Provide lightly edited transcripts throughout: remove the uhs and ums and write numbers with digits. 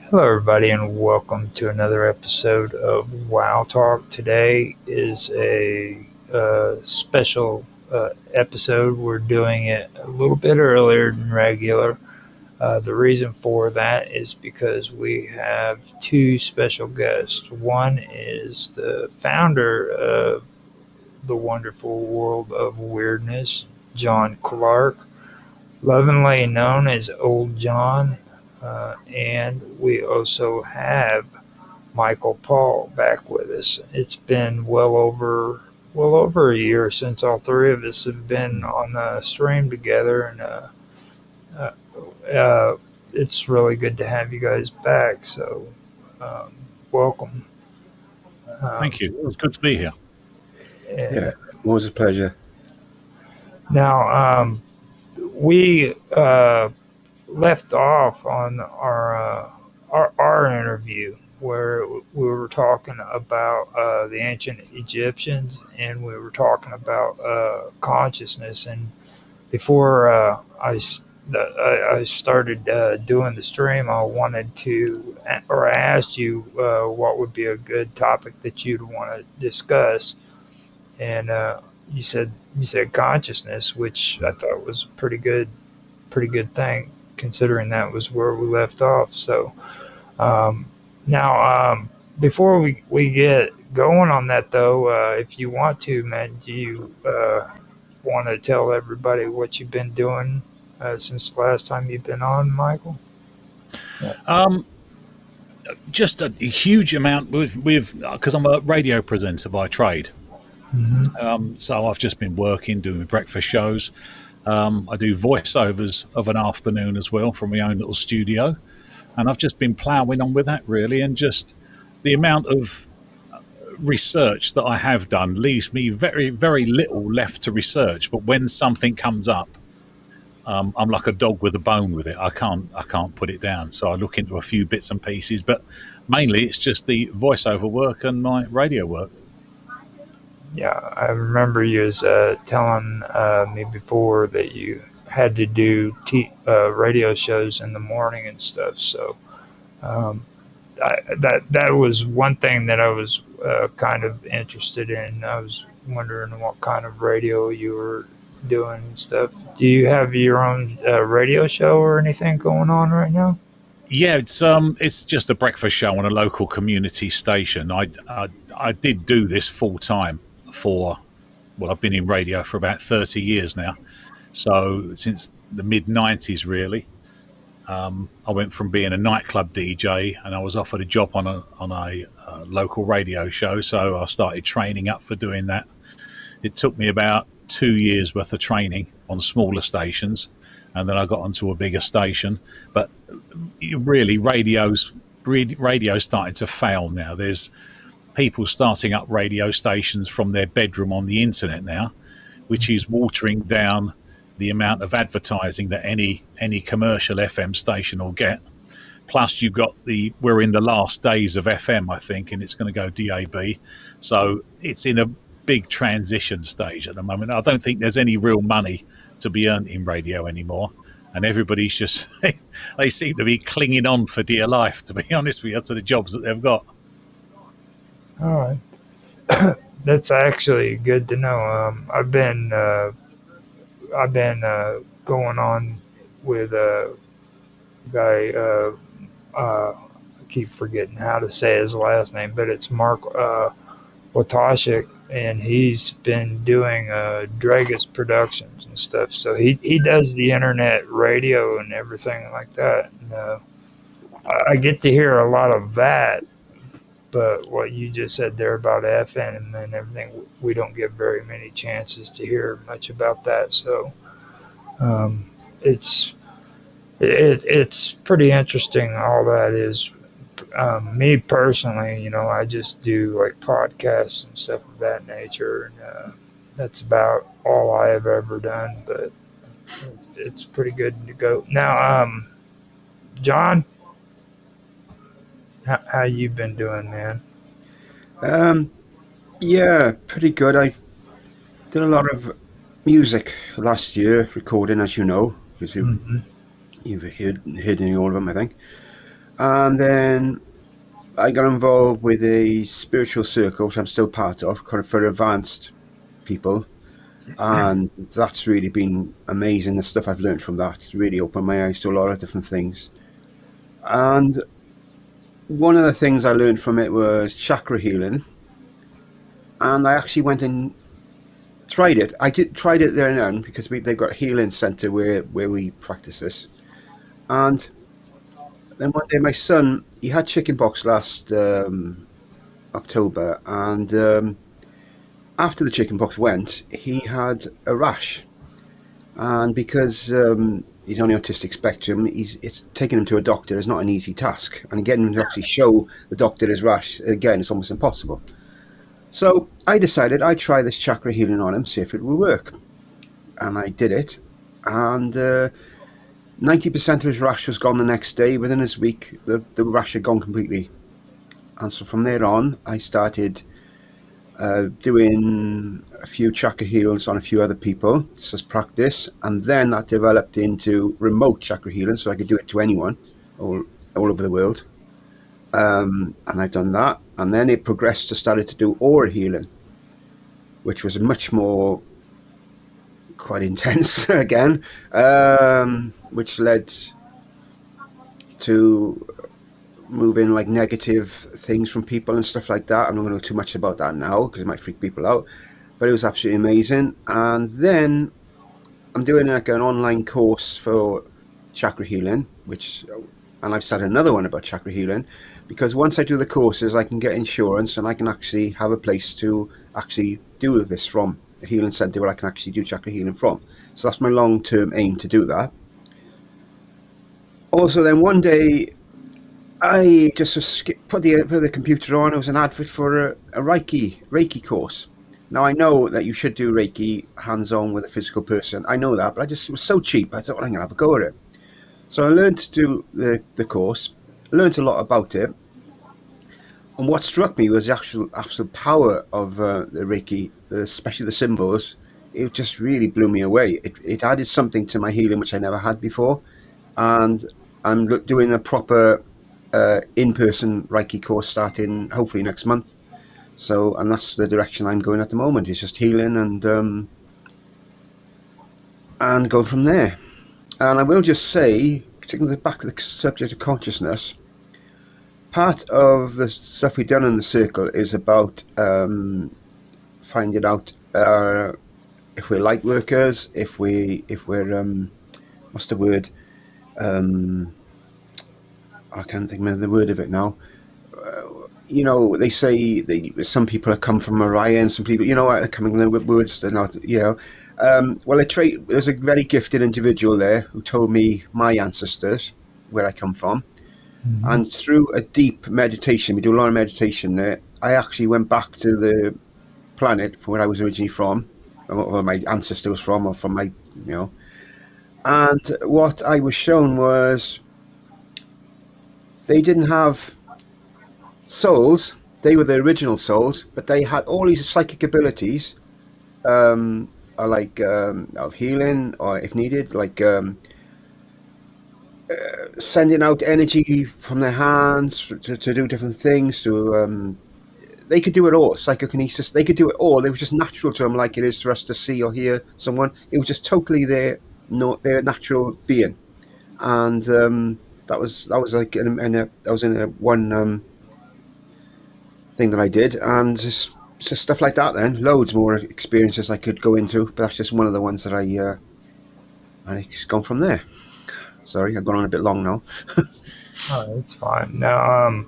Hello, everybody, and welcome to another episode of WOW Talk. Today is a special episode. We're doing it a little bit earlier than regular. The reason for that is because we have two special guests. One is the founder of the wonderful world of weirdness, John Clark, lovingly known as Old John. And we also have Michael Paul back with us. It's been well over a year since all three of us have been on the stream together, and it's really good to have you guys back. So, um, welcome. Thank Um, you. It's good to be here. and Yeah, always a pleasure. now we left off on our interview where we were talking about the ancient Egyptians, and we were talking about consciousness. And before I started doing the stream, I wanted to, or I asked you what would be a good topic that you'd want to discuss, and you said consciousness, which I thought was a pretty good thing considering that was where we left off. So um, now, before we get going on that, though, if you want to, man, do you want to tell everybody what you've been doing since the last time you've been on, Michael? Yeah. Um, just a huge amount with because I'm a radio presenter by trade. Hmm. So I've just been working, doing breakfast shows. I do voiceovers of an afternoon as well from my own little studio, and I've just been ploughing on with that really, and just the amount of research that I have done leaves me very, very little left to research. But when something comes up, I'm like a dog with a bone with it. I can't put it down. So I look into a few bits and pieces, but mainly it's just the voiceover work and my radio work. Yeah, I remember you was telling me before that you had to do radio shows in the morning and stuff. So um, that was one thing that I was kind of interested in. I was wondering what kind of radio you were doing and stuff. Do you have your own radio show or anything going on right now? Yeah, it's just a breakfast show on a local community station. I did do this full time for, well, I've been in radio for about 30 years now. So since the mid 90s, really. I went from being a nightclub DJ, and I was offered a job on a local radio show. So I started training up for doing that. It took me about 2 years worth of training on smaller stations, and then I got onto a bigger station. But really, radio's starting to fail now. There's people starting up radio stations from their bedroom on the internet now, which is watering down the amount of advertising that any commercial FM station will get. Plus, we're in the last days of FM, I think, and it's going to go DAB. So it's in a big transition stage at the moment. I don't think there's any real money to be earned in radio anymore. And everybody's just, they seem to be clinging on for dear life, to be honest with you, to the jobs that they've got. All right, that's actually good to know. I've been going on with a guy. I keep forgetting how to say his last name, but it's Mark Watashik, and he's been doing Dragus Productions and stuff. So he does the internet radio and everything like that. And, I get to hear a lot of that, but what you just said there about FM and everything, we don't get very many chances to hear much about that. So um, it's it's pretty interesting. All that is. Me personally, I just do like podcasts and stuff of that nature, and that's about all I have ever done. But it's pretty good to go now. John, how you been doing, man? Um, yeah, pretty good. I did a lot of music last year, recording, as you know, because Hmm. you've heard all of them, I think. And then I got involved with a spiritual circle, which I'm still part of, kind of for advanced people. And that's really been amazing. The stuff I've learned from that. It's really opened my eyes to a lot of different things. And one of the things I learned from it was chakra healing. And I actually went and tried it. Tried it there and then because they've got a healing center where we practice this. And then one day my son, he had chickenpox last October, and after the chickenpox went, he had a rash. And because he's on the autistic spectrum, it's taking him to a doctor is not an easy task. And getting him to actually show the doctor his rash, again, it's almost impossible. So I decided I'd try this chakra healing on him, see if it would work. And I did it. And 90% of his rash was gone the next day. Within this week, the rash had gone completely. And so from there on, I started doing a few chakra heals on a few other people, just as practice. And then that developed into remote chakra healing, so I could do it to anyone all over the world. And I've done that. And then it progressed to started to do aura healing, which was much more quite intense again, which led to moving like negative things from people and stuff like that. I'm not going to go too much about that now because it might freak people out, but it was absolutely amazing. And then I'm doing like an online course for chakra healing, and I've started another one about chakra healing, because once I do the courses, I can get insurance and I can actually have a place to actually do this from, a healing center where I can actually do chakra healing from. So that's my long-term aim, to do that. Also, then one day I just put the computer on. It was an advert for a Reiki course. Now I know that you should do Reiki hands-on with a physical person. I know that, but it was so cheap. I thought, well, I'm gonna have a go at it. So I learned to do the course. Learned a lot about it. And what struck me was the absolute power of the Reiki, especially the symbols. It just really blew me away. It added something to my healing which I never had before. And I'm doing a proper in-person Reiki course starting hopefully next month. So, and that's the direction I'm going at the moment. It's just healing and go from there. And I will just say, taking back to the subject of consciousness, part of the stuff we've done in the circle is about finding out if we're light workers, if we're what's the word? I can't think of the word of it now. You know, they say some people have come from Orion, some people, you know, are coming with words they're not, you know. Well, there's a very gifted individual there who told me my ancestors, where I come from. Mm-hmm. And through a deep meditation, we do a lot of meditation there, I actually went back to the planet from where I was originally from, or where my ancestor was from, or from my, you know. And what I was shown was they didn't have souls. They were the original souls, but they had all these psychic abilities, like of healing, or if needed, like sending out energy from their hands to do different things. They could do it all. Psychokinesis, they could do it all. It was just natural to them, like it is for us to see or hear someone. It was just totally their natural being, and that was like that was in a one thing that I did, and just stuff like that. Then loads more experiences I could go into, but that's just one of the ones that and it's gone from there. Sorry, I've gone on a bit long now. Oh, that's fine. Now,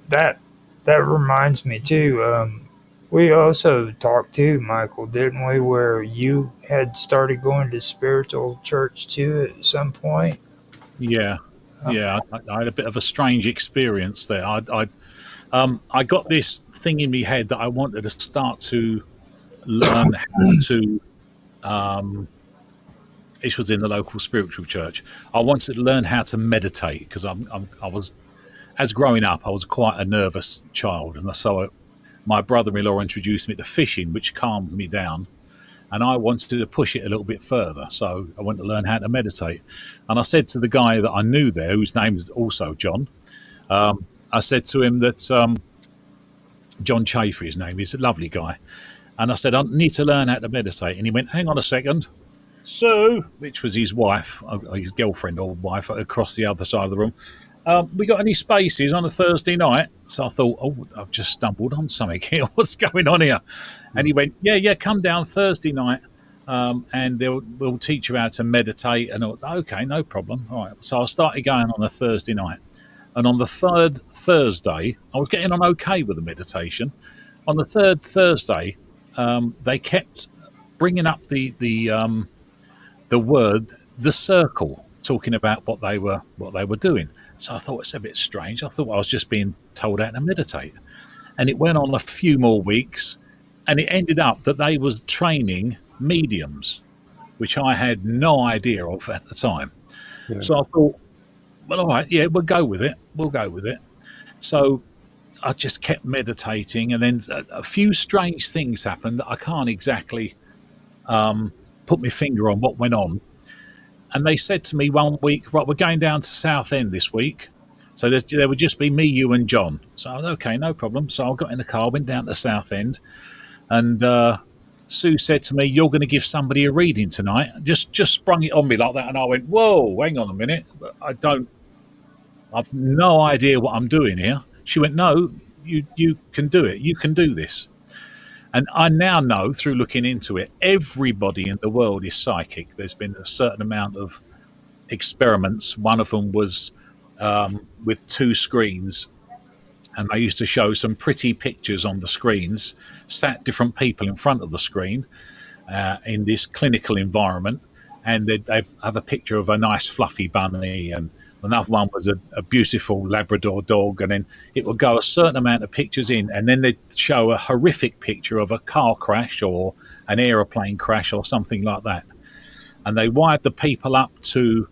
that reminds me too. We also talked too, Michael, didn't we? Where you had started going to spiritual church too at some point. Yeah, yeah. I had a bit of a strange experience there. I got this thing in my head that I wanted to start to learn how to. This was in the local spiritual church. I wanted to learn how to meditate because I was, as growing up, I was quite a nervous child, and so my brother-in-law introduced me to fishing, which calmed me down. and I wanted to push it a little bit further. So I went to learn how to meditate. And I said to the guy that I knew there, whose name is also John, I said to him that John Chaffee, his name, he's a lovely guy. And I said, I need to learn how to meditate. And he went, hang on a second. Sue, which was his wife, his girlfriend or wife, across the other side of the room. We got any spaces on a Thursday night? So I thought, oh, I've just stumbled on something here. What's going on here? And he went, yeah, come down Thursday night, and we'll teach you how to meditate. And I was, okay, no problem. All right. So I started going on a Thursday night. And on the third Thursday, I was getting on okay with the meditation. On the third Thursday, they kept bringing up the word, the circle, talking about what they were doing. So I thought, it's a bit strange. I thought I was just being told how to meditate. And it went on a few more weeks, and it ended up that they was training mediums, which I had no idea of at the time. Yeah. So I thought, well, all right, yeah, we'll go with it. So I just kept meditating, and then a few strange things happened that I can't exactly put my finger on what went on. And they said to me one week, right, we're going down to Southend this week. So there would just be me, you and John. So, okay, no problem. So I got in the car, went down to Southend, and Sue said to me, you're going to give somebody a reading tonight. Just sprung it on me like that. And I went, whoa, hang on a minute. I've no idea what I'm doing here. She went, no, you can do it. You can do this. And I now know, through looking into it, everybody in the world is psychic. There's been a certain amount of experiments. One of them was with two screens, and they used to show some pretty pictures on the screens, sat different people in front of the screen in this clinical environment, and they'd have a picture of a nice fluffy bunny, and another one was a beautiful Labrador dog, and then it would go a certain amount of pictures in, and then they'd show a horrific picture of a car crash or an aeroplane crash or something like that. And they wired the people up to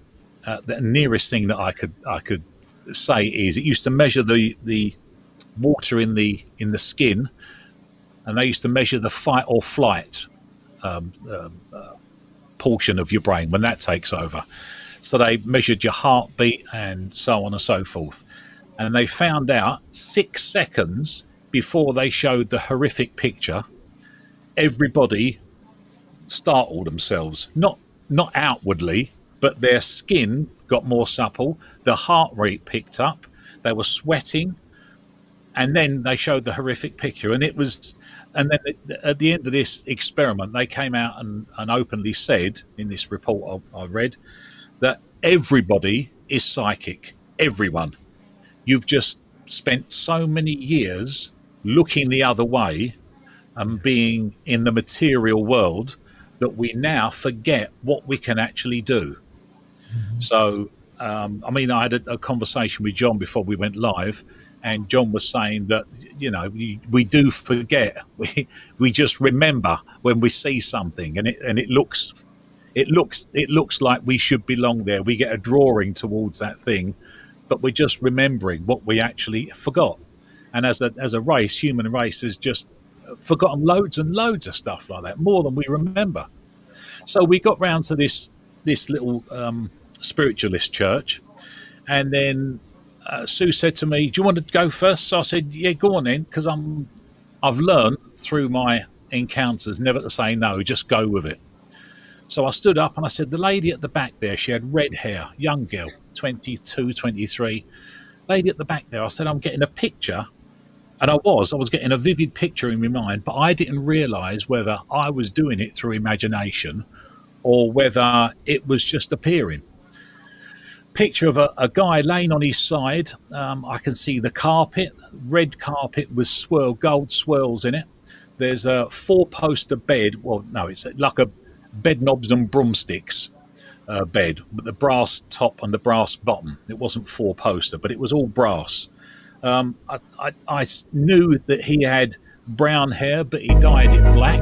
the nearest thing that I could say is it used to measure the water in the skin, and they used to measure the fight or flight portion of your brain when that takes over. So they measured your heartbeat and so on and so forth. And they found out 6 seconds before they showed the horrific picture, everybody startled themselves. Not outwardly, but their skin got more supple. The heart rate picked up. They were sweating. And then they showed the horrific picture. And then at the end of this experiment, they came out and openly said, in this report I read, that everybody is psychic. Everyone. You've just spent so many years looking the other way and being in the material world that we now forget what we can actually do. Mm-hmm. So, I had a conversation with John before we went live, and John was saying that, we do forget. We just remember when we see something, and it looks like we should belong there. We get a drawing towards that thing, but we're just remembering what we actually forgot. And as a race, human race, has just forgotten loads and loads of stuff like that, more than we remember. So we got round to this little spiritualist church, and then Sue said to me, do you want to go first? So I said, yeah, go on then, because I've learned through my encounters never to say no, just go with it. So I stood up and I said, the lady at the back there, she had red hair, young girl, 22, 23. Lady at the back there, I said, I'm getting a picture. And I was getting a vivid picture in my mind, but I didn't realise whether I was doing it through imagination or whether it was just appearing. Picture of a guy laying on his side. I can see the carpet, red carpet with gold swirls in it. There's a 4-poster bed. Well, no, it's like a bed knobs and broomsticks bed with the brass top and the brass bottom. It wasn't 4-poster, but it was all brass. I knew that he had brown hair, but he dyed it black.